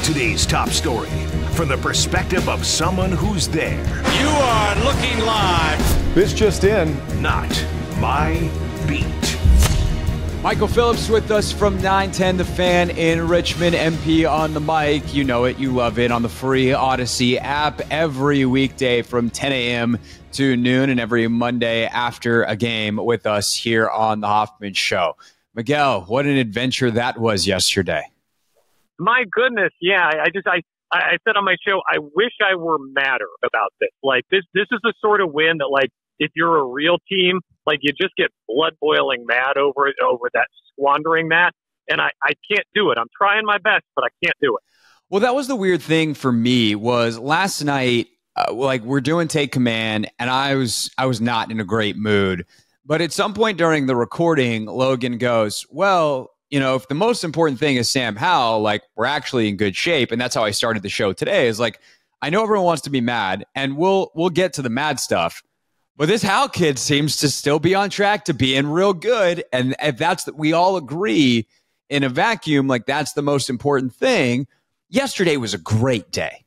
Today's top story from the perspective of someone who's there. You are looking live. This just in. Not my beat. Michael Phillips with us from 910 The Fan in Richmond, MP on the mic. You know it, you love it, on the free Odyssey app every weekday from 10 a.m. to noon and every Monday after a game with us here on The Hoffman Show. Miguel, what an adventure that was yesterday. My goodness, yeah. I said on my show, I wish I were madder about this. Like, this is the sort of win that, like, if you're a real team, like, you just get blood-boiling mad over that, squandering that. And I can't do it. I'm trying my best, but I can't do it. Well, that was the weird thing for me was last night, we're doing Take Command, and I was not in a great mood. But at some point during the recording, Logan goes, well, you know, if the most important thing is Sam Howell, like, we're actually in good shape. And that's how I started the show today, is like, I know everyone wants to be mad, and we'll get to the mad stuff. But this Howell kid seems to still be on track to being real good. And if that's that, we all agree in a vacuum, like, that's the most important thing. Yesterday was a great day.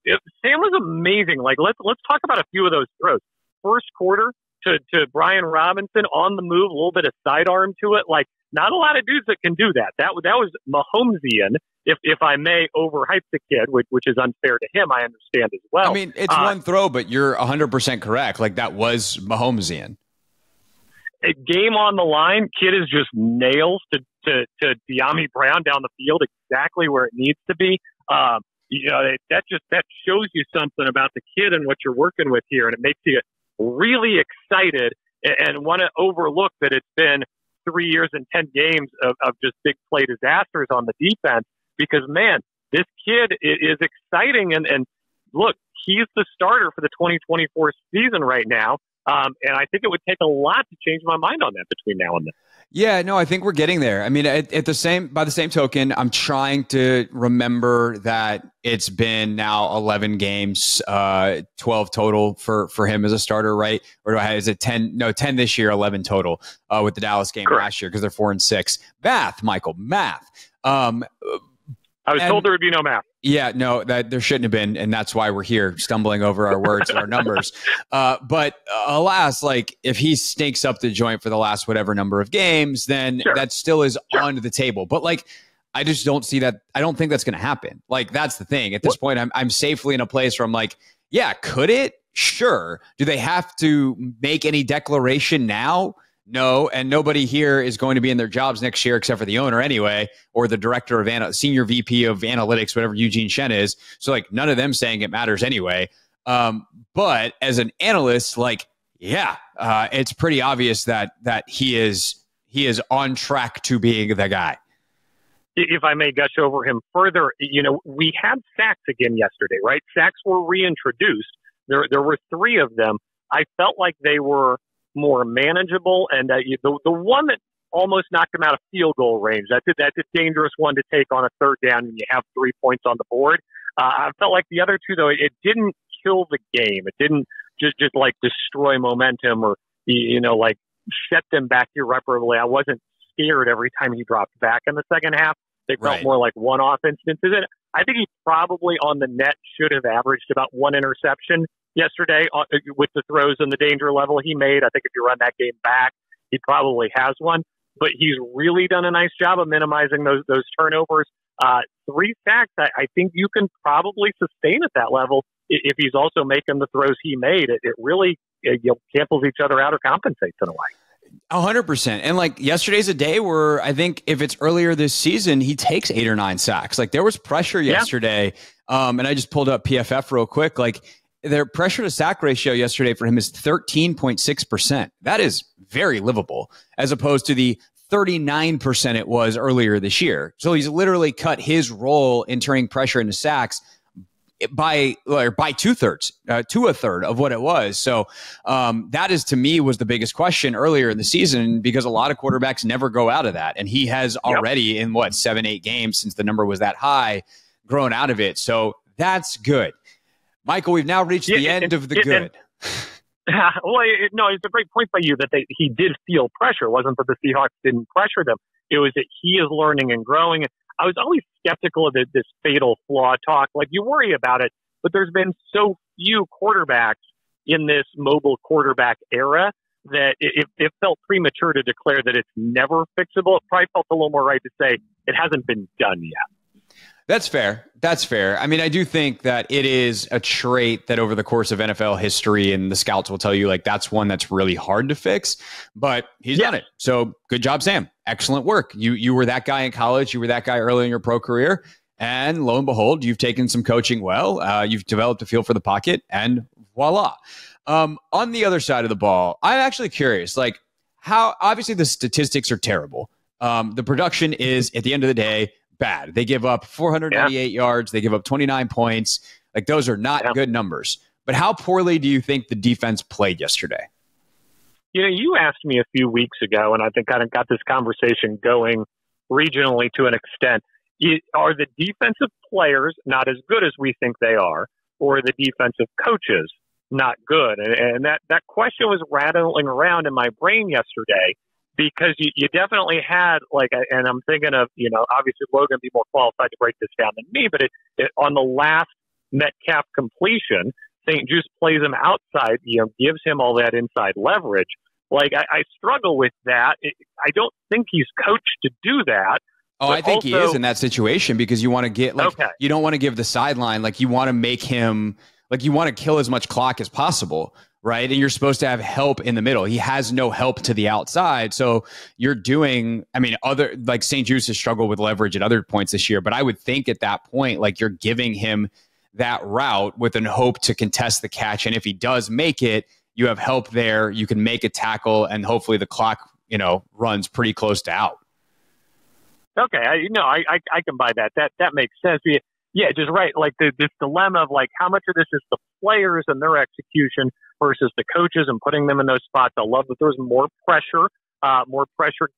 Sam was amazing. Like, let's talk about a few of those throws. First quarter to Brian Robinson on the move, a little bit of sidearm to it. Like, not a lot of dudes that can do that. That was Mahomesian, if I may overhype the kid, which is unfair to him, I understand as well. I mean, it's one throw, but you're 100% correct. Like, that was Mahomesian. A game on the line, kid is just nails to De'Ami Brown down the field, exactly where it needs to be. You know, that shows you something about the kid and what you're working with here, and it makes you really excited and want to overlook that it's been 3 years and 10 games of just big play disasters on the defense, because, man, this kid is exciting. And look, he's the starter for the 2024 season right now. And I think it would take a lot to change my mind on that between now and then. Yeah, no, I think we're getting there. I mean, by the same token, I'm trying to remember that it's been now 11 games, 12 total for him as a starter, right? Or is it 10? No, 10 this year, 11 total with the Dallas game Correct. last year, because they're 4-6. Math, Michael, math. I was told there would be no math. Yeah, no, that there shouldn't have been, and that's why we're here stumbling over our words and our numbers. But alas, like, if he stinks up the joint for the last whatever number of games, then Sure. that still is Sure. on the table. But, like, I just don't see that. I don't think that's going to happen. Like, that's the thing. At this point, I'm safely in a place where I'm like, yeah, could it? Sure. Do they have to make any declaration now? No, and nobody here is going to be in their jobs next year except for the owner anyway, or the director of senior VP of analytics, whatever Eugene Shen is. So, like, none of them saying it matters anyway. But as an analyst, like, yeah, it's pretty obvious that he is on track to being the guy. If I may gush over him further, you know, we had sacks again yesterday, right? Sacks were reintroduced. There were 3 of them. I felt like they were more manageable, and the one that almost knocked him out of field goal range, that's a dangerous one to take on a third down and you have 3 points on the board. I felt like the other 2, though, it didn't kill the game. It didn't just like destroy momentum or, you know, like, set them back irreparably. I wasn't scared every time he dropped back in the second half. They felt more like one-off instances. And I think he probably on the net should have averaged about 1 interception yesterday with the throws and the danger level he made. I think if you run that game back, he probably has one. But he's really done a nice job of minimizing those turnovers. 3 sacks, I think you can probably sustain at that level if he's also making the throws he made. It really cancels each other out or compensates in a way. 100%. And, like, yesterday's a day where I think if it's earlier this season, he takes 8 or 9 sacks. Like, there was pressure yesterday. And I just pulled up PFF real quick. Like, their pressure to sack ratio yesterday for him is 13.6%. That is very livable, as opposed to the 39% it was earlier this year. So he's literally cut his role in turning pressure into sacks by 2/3 to a third of what it was. So that is, to me, was the biggest question earlier in the season, because a lot of quarterbacks never go out of that. And he has already in 7-8 games since the number was that high grown out of it. So that's good. Michael, we've now reached the end of the good. Well, it's a great point by you that he did feel pressure. It wasn't that the Seahawks didn't pressure them. It was that he is learning and growing. I was always skeptical of this fatal flaw talk. Like, you worry about it, but there's been so few quarterbacks in this mobile quarterback era that it felt premature to declare that it's never fixable. It probably felt a little more right to say it hasn't been done yet. That's fair. That's fair. I mean, I do think that it is a trait that over the course of NFL history, and the scouts will tell you, like, that's one that's really hard to fix, but he's done it. So good job, Sam. Excellent work. You were that guy in college. You were that guy early in your pro career. And lo and behold, you've taken some coaching well. You've developed a feel for the pocket, and voila. On the other side of the ball, I'm actually curious, like, how obviously the statistics are terrible. The production is, at the end of the day, bad. They give up 498 yards. They give up 29 points. Like, those are not good numbers. But how poorly do you think the defense played yesterday? You know, you asked me a few weeks ago, and I think kind of got this conversation going regionally to an extent. Are the defensive players not as good as we think they are, or are the defensive coaches not good? And that question was rattling around in my brain yesterday, because you definitely had, like, and I'm thinking of, you know, obviously Logan be more qualified to break this down than me, but it on the last Metcalf completion, St. Juste plays him outside, you know, gives him all that inside leverage. Like, I struggle with that. I don't think he's coached to do that. Oh, I think he is in that situation, because you want to get, like, you don't want to give the sideline, like, you want to make him, like, you want to kill as much clock as possible, right? And you're supposed to have help in the middle. He has no help to the outside. So you're doing, I mean, like, St. Juste has struggled with leverage at other points this year, but I would think at that point, like, you're giving him that route with an hope to contest the catch. And if he does make it, you have help there. You can make a tackle, and hopefully the clock, you know, runs pretty close to out. Okay, I can buy that. That makes sense. Yeah, just right. Like, this dilemma of, like, how much of this is the players and their execution versus the coaches and putting them in those spots. I love that there was more pressure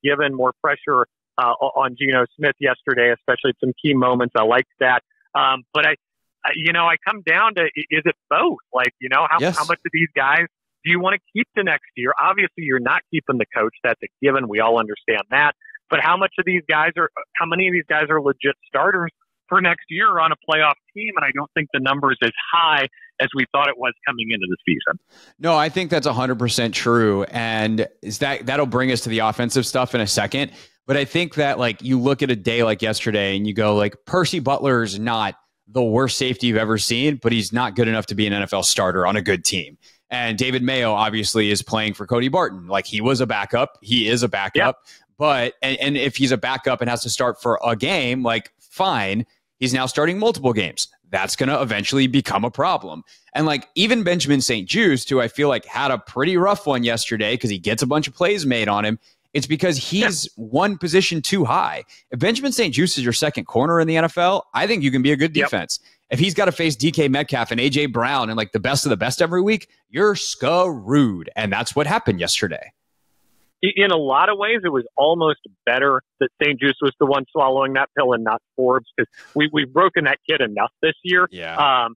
given, more pressure on Geno Smith yesterday, especially at some key moments. I liked that. But I come down to, is it both? Like, you know, how much of these guys do you want to keep the next year? Obviously, you're not keeping the coach. That's a given. We all understand that. But how many of these guys are legit starters for next year on a playoff team? And I don't think the number is as high as we thought it was coming into the season. No, I think that's 100% true. And that'll bring us to the offensive stuff in a second. But I think that, like, you look at a day like yesterday and you go, like, Percy Butler's not the worst safety you've ever seen, but he's not good enough to be an NFL starter on a good team. And David Mayo obviously is playing for Cody Barton. Like, he was a backup. He is a backup. Yep. But, and if he's a backup and has to start for a game, like, fine, he's now starting multiple games. That's going to eventually become a problem. And, like, even Benjamin St. Juste, who I feel like had a pretty rough one yesterday because he gets a bunch of plays made on him, it's because he's one position too high. If Benjamin St. Juste is your second corner in the NFL, I think you can be a good defense. If he's got to face DK Metcalf and A.J. Brown and, like, the best of the best every week, you're screwed. And that's what happened yesterday. In a lot of ways, it was almost better that St. Juste was the one swallowing that pill and not Forbes, because we've broken that kid enough this year. Yeah.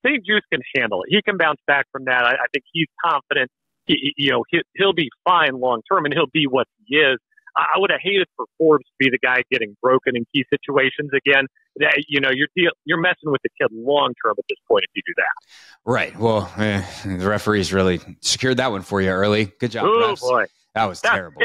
St. Juste can handle it. He can bounce back from that. I think he's confident. He'll be fine long term, and he'll be what he is. I would have hated for Forbes to be the guy getting broken in key situations again. You're messing with the kid long term at this point if you do that. Right. Well, the referees really secured that one for you early. Good job. Oh, refs. Boy. That was terrible.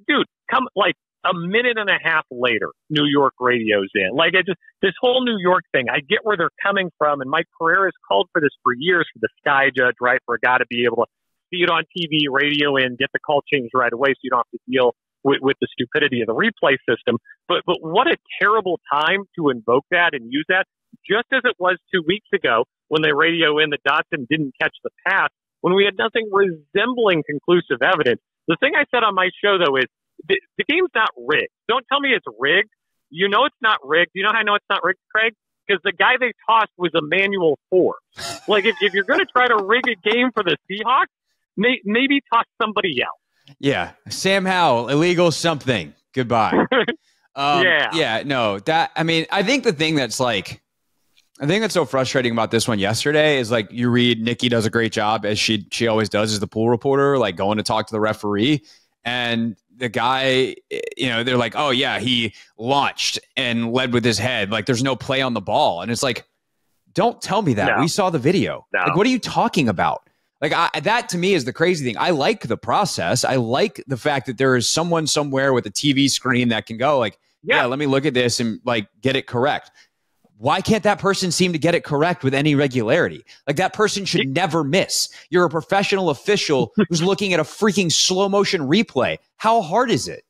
Dude, come, like, a minute and a half later, New York radio's in. Like, this whole New York thing, I get where they're coming from, and Mike Pereira has called for this for years, for the Sky Judge, right, for a guy to be able to see it on TV, radio in, get the call changed right away so you don't have to deal with the stupidity of the replay system. But what a terrible time to invoke that and use that, just as it was 2 weeks ago when they radio in that Dotson didn't catch the pass, when we had nothing resembling conclusive evidence. The thing I said on my show, though, is the game's not rigged. Don't tell me it's rigged. You know it's not rigged. You know how I know it's not rigged, Craig? Because the guy they tossed was Emmanuel Forbes. Like, if you're going to try to rig a game for the Seahawks, maybe toss somebody else. Yeah. Sam Howell, illegal something. Goodbye. Yeah, no. I think the thing that's, like, I think that's so frustrating about this one yesterday is, like, you read Nikki does a great job, as she always does as the pool reporter, like, going to talk to the referee. And the guy, they're like, oh yeah, he launched and led with his head. Like there's no play on the ball. And it's like, don't tell me that. No. We saw the video. No. Like, what are you talking about? Like that to me is the crazy thing. I like the process. I like the fact that there is someone somewhere with a TV screen that can go like, yeah, let me look at this and like get it correct. Why can't that person seem to get it correct with any regularity? Like that person should never miss. You're a professional official who's looking at a freaking slow motion replay. How hard is it?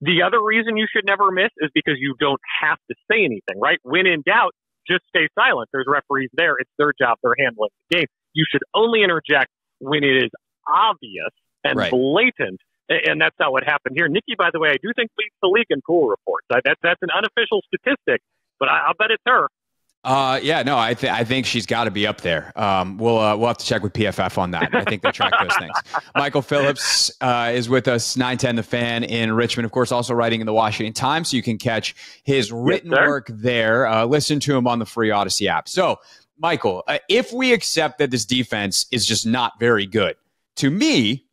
The other reason you should never miss is because you don't have to say anything, right? When in doubt, just stay silent. There's referees there. It's their job. They're handling the game. You should only interject when it is obvious and blatant. And that's not what happened here. Nikki, by the way, I do think leads the league in pool reports. That's an unofficial statistic, but I'll bet it's her. I think she's got to be up there. We'll have to check with PFF on that. I think they track those things. Michael Phillips is with us, 910 The Fan in Richmond. Of course, also writing in the Washington Times, so you can catch his written work there. Listen to him on the free Odyssey app. So, Michael, if we accept that this defense is just not very good, to me,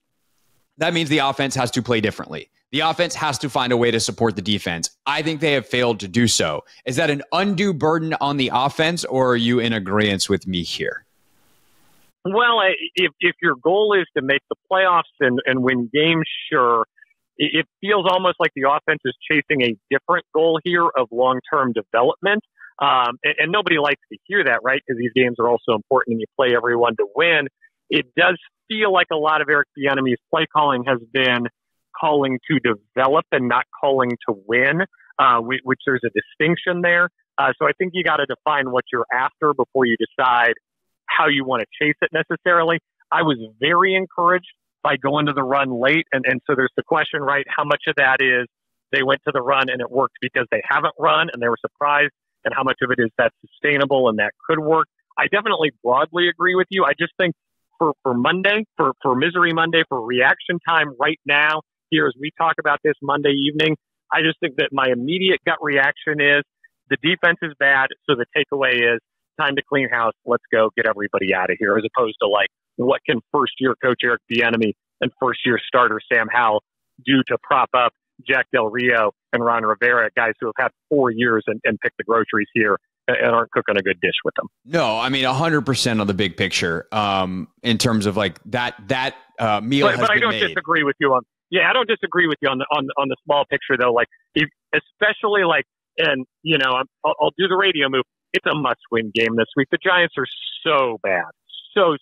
that means the offense has to play differently. The offense has to find a way to support the defense. I think they have failed to do so. Is that an undue burden on the offense, or are you in agreement with me here? Well, if your goal is to make the playoffs and win games, sure. It feels almost like the offense is chasing a different goal here of long-term development. And nobody likes to hear that, right? Because these games are also important and you play everyone to win. It does feel like a lot of Eric Bieniemy's play calling has been calling to develop and not calling to win, which there's a distinction there. So I think you got to define what you're after before you decide how you want to chase it necessarily. I was very encouraged by going to the run late. And so there's the question, right? How much of that is they went to the run and it worked because they haven't run and they were surprised? And how much of it is that's sustainable and that could work? I definitely broadly agree with you. I just think for Monday, for Misery Monday, for reaction time right now, here as we talk about this Monday evening, I just think that my immediate gut reaction is the defense is bad. So the takeaway is time to clean house. Let's go get everybody out of here, as opposed to like, what can first-year coach Eric Bieniemy and first-year starter Sam Howell do to prop up Jack Del Rio and Ron Rivera, guys who have had 4 years and picked the groceries here and aren't cooking a good dish with them. No, I mean 100% on the big picture in terms of like that meal has been made. But I don't disagree with you on. Yeah, I don't disagree with you on the small picture though. Like, especially like, and you know, I'll do the radio move. It's a must-win game this week. The Giants are so bad, so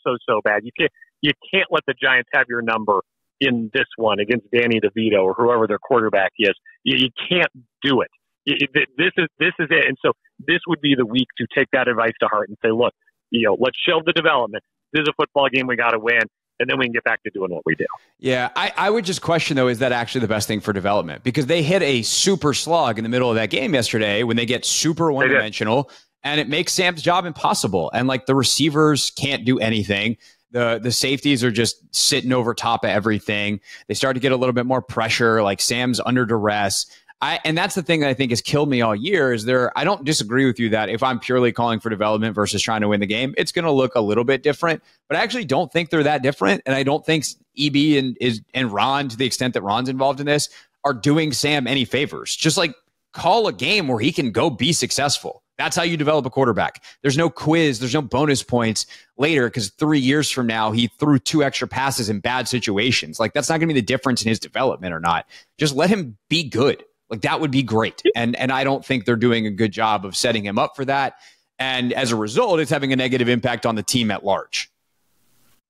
bad. You can't let the Giants have your number in this one against Danny DeVito or whoever their quarterback is. You can't do it. This is it. And so this would be the week to take that advice to heart and say, look, let's shelve the development. This is a football game we got to win. And then we can get back to doing what we do. Yeah, I would just question, though, is that actually the best thing for development? Because they hit a super slog in the middle of that game yesterday when they get super one-dimensional, and it makes Sam's job impossible. And, like, the receivers can't do anything. The safeties are just sitting over top of everything. They start to get a little bit more pressure, like Sam's under duress. And that's the thing that I think has killed me all year is I don't disagree with you that if I'm purely calling for development versus trying to win the game, it's going to look a little bit different. But I actually don't think they're that different. And I don't think EB and Ron, to the extent that Ron's involved in this, are doing Sam any favors. Just like call a game where he can go be successful. That's how you develop a quarterback. There's no quiz. There's no bonus points later because 3 years from now, he threw 2 extra passes in bad situations. Like, that's not going to be the difference in his development or not. Just let him be good. Like, that would be great. And I don't think they're doing a good job of setting him up for that. And as a result, it's having a negative impact on the team at large.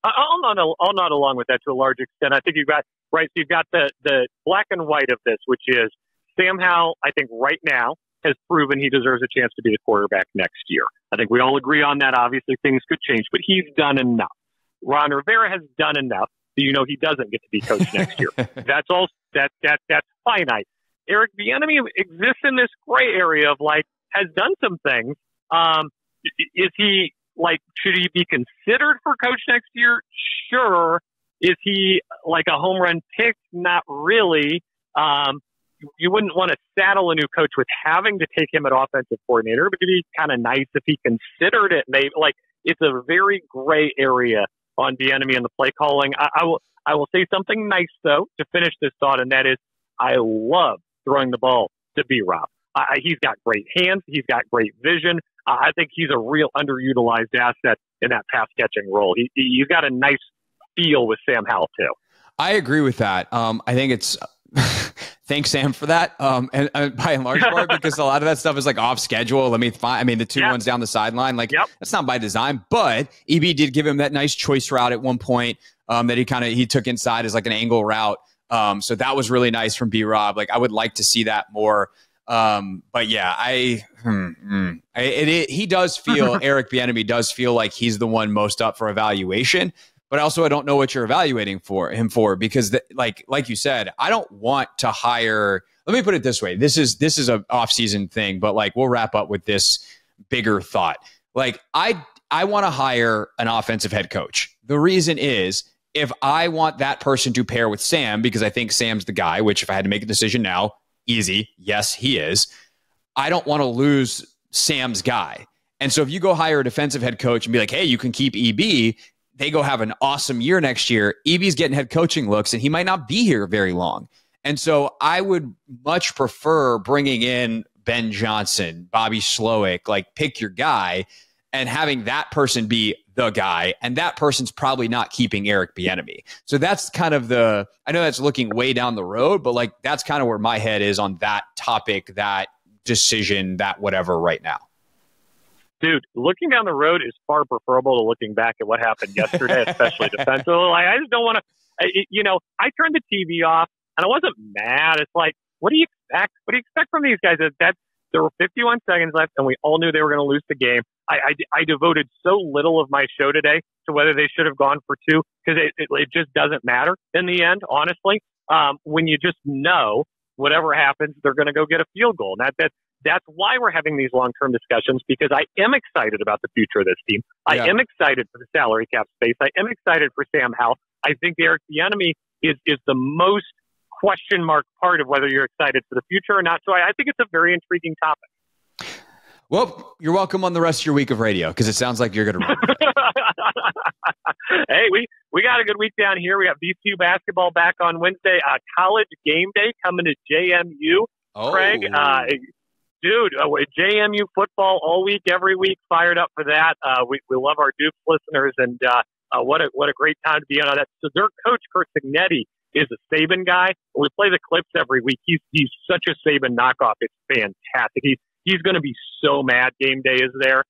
I'll nod along with that to a large extent. I think you've got the black and white of this, which is Sam Howell, I think right now, has proven he deserves a chance to be the quarterback next year. I think we all agree on that. Obviously, things could change, but he's done enough. Ron Rivera has done enough, so he doesn't get to be coach next year. That's all. That's finite. Eric Bieniemy exists in this gray area of like has done some things. Is he should he be considered for coach next year? Sure. Is he like a home run pick? Not really. You wouldn't want to saddle a new coach with having to take him at offensive coordinator, but it'd be kind of nice if he considered it. Maybe it's a very gray area on Bieniemy and the play calling. I will say something nice, though, to finish this thought, and that is I love throwing the ball to B-Rob. He's got great hands. He's got great vision. I think he's a real underutilized asset in that pass-catching role. He's got a nice feel with Sam Howell, too. I agree with that. I think it's thanks, Sam, for that. And by and large part, because a lot of that stuff is like off schedule. Let me find. I mean, the two ones down the sideline, like that's not by design. But EB did give him that nice choice route at one point that he took inside as like an angle route. So that was really nice from B-Rob. Like I would like to see that more. But yeah, he does feel Eric Bieniemy does feel like he's the one most up for evaluation. But also, I don't know what you're evaluating him for because, like you said, I don't want to hire. Let me put it this way: this is an off-season thing, but like we'll wrap up with this bigger thought. Like I want to hire an offensive head coach. The reason is if I want that person to pair with Sam because I think Sam's the guy. Which, if I had to make a decision now, easy, yes, he is. I don't want to lose Sam's guy, and so if you go hire a defensive head coach and be like, hey, you can keep EB. They go have an awesome year next year. EB's getting head coaching looks, and he might not be here very long. And so I would much prefer bringing in Ben Johnson, Bobby Slowick, like pick your guy, and having that person be the guy. And that person's probably not keeping Eric Bieniemy. So that's kind of I know that's looking way down the road, but like that's kind of where my head is on that topic, that decision, that whatever right now. Dude, looking down the road is far preferable to looking back at what happened yesterday, especially defensively. Like, I just don't want to, I turned the TV off and I wasn't mad. It's like, what do you expect? What do you expect from these guys? There were 51 seconds left and we all knew they were going to lose the game. I devoted so little of my show today to whether they should have gone for two because it just doesn't matter in the end, honestly. When you just know whatever happens, they're going to go get a field goal. And that's why we're having these long-term discussions, because I am excited about the future of this team. I am excited for the salary cap space. I am excited for Sam Howell. I think Eric Bieniemy is the most question mark part of whether you're excited for the future or not. So I think it's a very intriguing topic. Well, you're welcome on the rest of your week of radio, because it sounds like you're going to run with it. Hey, we got a good week down here. We have VCU basketball back on Wednesday. College game day coming to JMU. Craig, dude, JMU football all week, every week. Fired up for that. We love our Duke listeners, and what a great time to be on that. So their coach, Kurt Signetti, is a Saban guy. We play the clips every week. He's such a Saban knockoff. It's fantastic. He's going to be so mad game day is there.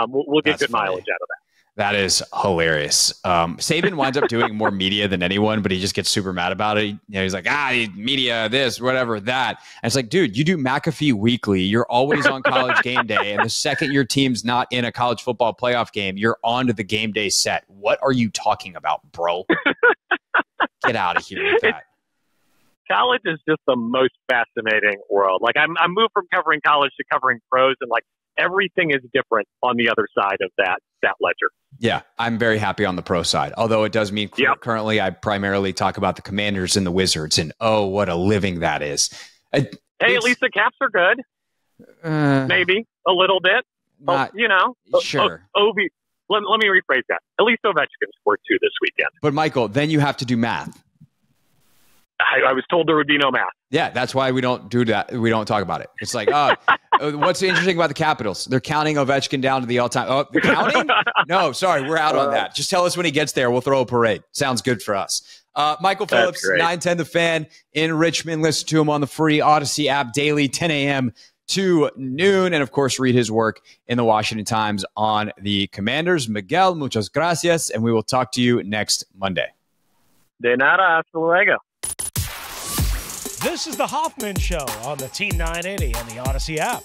We'll get good mileage out of that. That is hilarious. Saban winds up doing more media than anyone, but he just gets super mad about it. He's like, media, this, whatever, that. And it's like, dude, you do McAfee Weekly. You're always on College game day. And the second your team's not in a college football playoff game, you're on to the game day set. What are you talking about, bro? Get out of here with that. College is just the most fascinating world. Like I moved from covering college to covering pros, and like everything is different on the other side of that ledger. Yeah, I'm very happy on the pro side. Although it does mean currently I primarily talk about the Commanders and the Wizards, and what a living that is. Hey, at least the Caps are good. Maybe a little bit. Sure. Let me rephrase that. At least Ovechkin scored 2 this weekend. But Michael, then you have to do math. I was told there would be no math. Yeah, that's why we don't do that. We don't talk about it. It's like, what's interesting about the Capitals? They're counting Ovechkin down to the all-time. Oh, they're counting? No, sorry, we're out on that. Just tell us when he gets there. We'll throw a parade. Sounds good for us. Michael Phillips, 910 The Fan in Richmond. Listen to him on the free Odyssey app daily, 10 a.m. to noon. And, of course, read his work in the Washington Times on the Commanders. Miguel, muchas gracias, and we will talk to you next Monday. De nada, hasta luego. This is the Hoffman Show on the Team 980 and the Odyssey app.